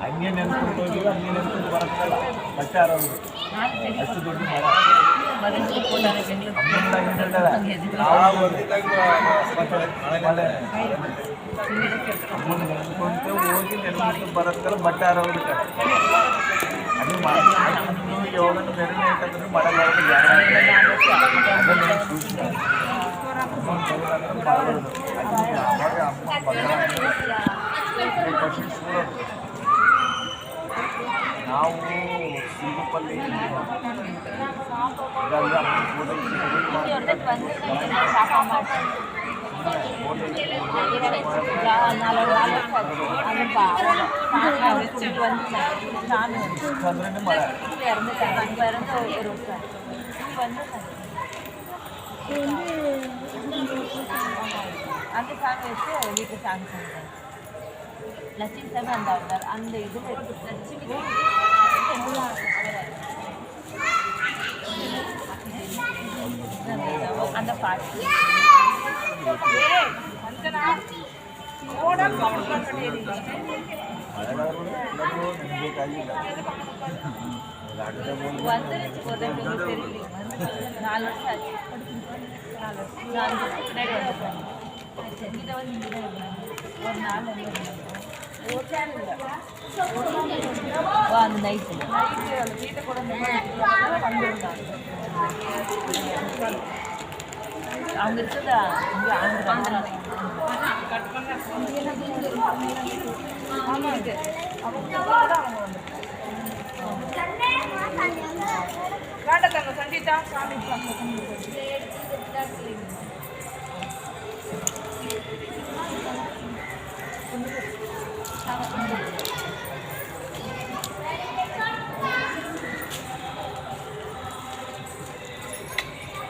अन्य नेनपुंटु अन्य नेनपुंटु बरकಲ್ಲ ಬಚ್ಚಾರ ಅವರು ಅಷ್ಟು ದೊಡ್ಡ ಮರ ಮರಕ್ಕೆ ಕೊಡಾರೆ ಬೆಂಗಳೂರು ಅಮ್ಮಂದ ಹಿಂದಲ್ಲ ನಾವು ಮಳೆ ಅಮ್ಮಂದ ನೆನಪುಂಟು ಹೋಗಿ ನೆನಪುಂಟು ಬರಕಲ್ಲ ಬಚ್ಚಾರ ಅವರು ಅದು ಮಾತು ಯೋಗನ ನೆರಳು ಅಂತಂದ್ರೆ ಮಳೆ ಅದನ್ನು ಸೂಚನೆ ನಾವು ಸಿಂಗಪಲ್ಲಿ அந்த சாங் வச்சு வீட்டில் சாங் சொல்லுறேன். லட்சுமி சாமி அந்த இதில் லட்சுமி அந்த பாட்டு வந்துருச்சு ஒரு தெரியல 4 வருஷம் ஆச்சு. 4 வருஷம் பின்னாடி வந்துருக்காங்க. இதை வந்து இங்கே ஒரு நாள் அந்த நைட்டு அந்த வீட்டை கூட வந்துருந்தாங்க. அவங்க இருக்குதா இங்கே ஆந்திரா ஆமாம் இது காட்டத்தாங்க சங்கீதா சாமி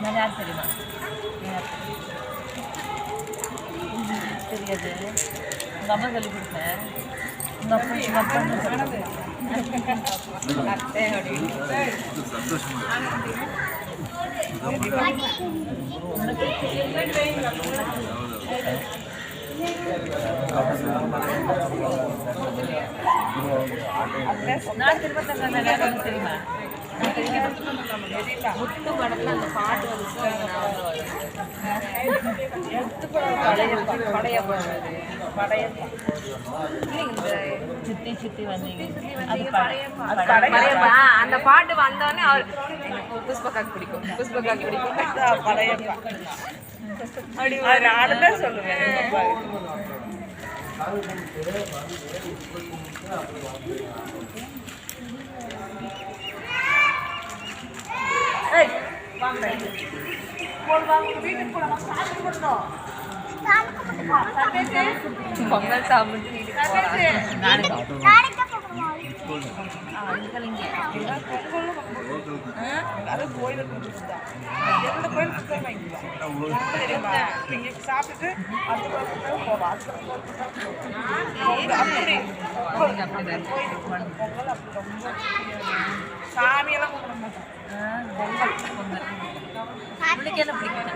நான் யார் தெரியுமா? தெரியாது. உங்கள் அம்மா சொல்லி கொடுத்தேன். உங்கள் அப்பா நான் திரும்ப தெரியுமா? முத்து படத்துல அந்த பாட்டு சுத்தி சுத்தி வந்தீங்க அந்த பாட்டு வந்தோடனே அவர் புஷ்பக்காக்கு பிடிக்கும் படையப்பா அப்படி நானுதான் சொல்லுவேன். பொங்கல் சாப்பிட்டு சாமியெல்லாம் உங்களுக்கு என்ன பிடிக்கும்?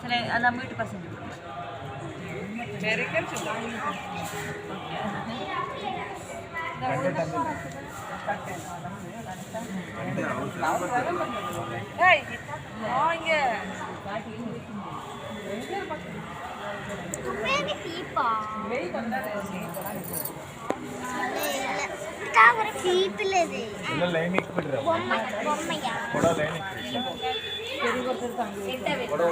சரி நம்ம வீட்டு பசங்க ಲೈನಿಗೆ ಬಿಡ್ರಿ ಕೊಡೋ ಲೈನಿಗೆ ಕೊಡೋ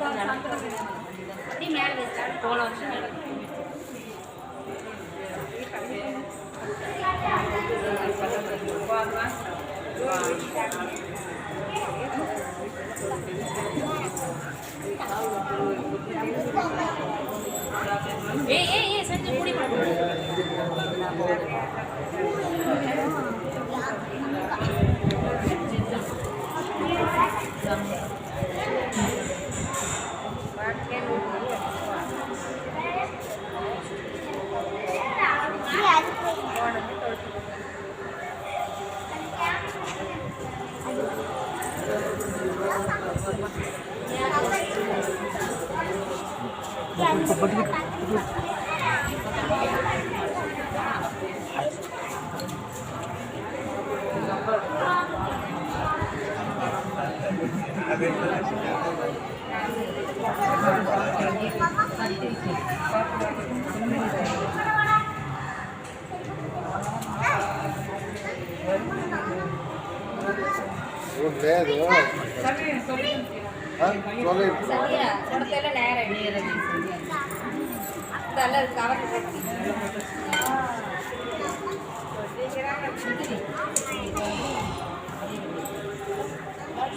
ಒಂದು ಆರ್ಡರ್ ಸಂಜೆ ಕುಡಿ లేదు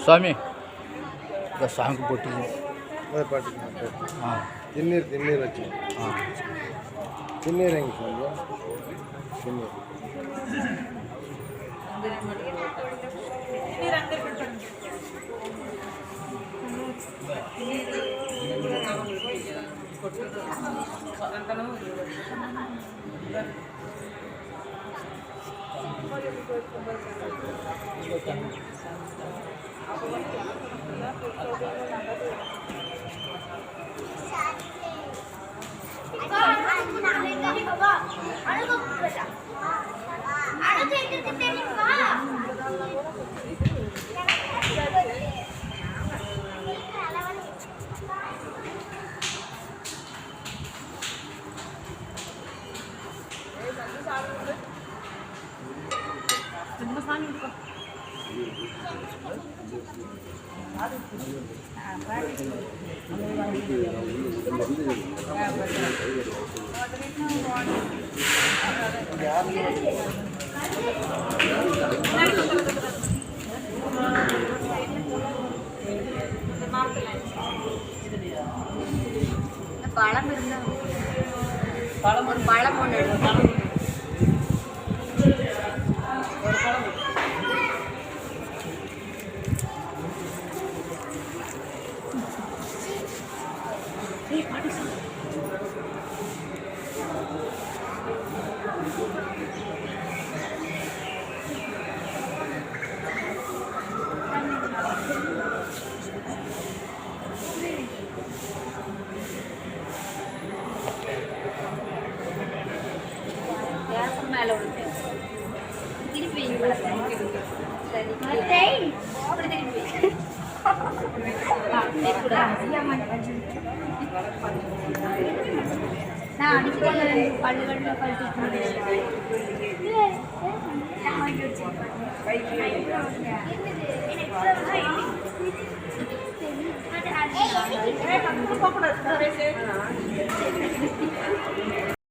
ಸ್ವಾಮಿ ಸಾಂಗ್ ಕೊಟ್ಟಿದ್ದೀನಿ ತಿನ್ನೀರು ತಿನ್ನೀರು ಹಚ್ಚಿ ತಿನ್ನೀರು ಹೆಂಗೆ ಸ್ವಾಮಿ ತಿನ್ನೀರು பழம் இருந்தா பழம் ஒரு பழம் ஒன்று மேலே விட்டு திருப்பி சரி அப்படி திருப்பி நான் அடிச்சு பள்ளிகளில் படிச்சு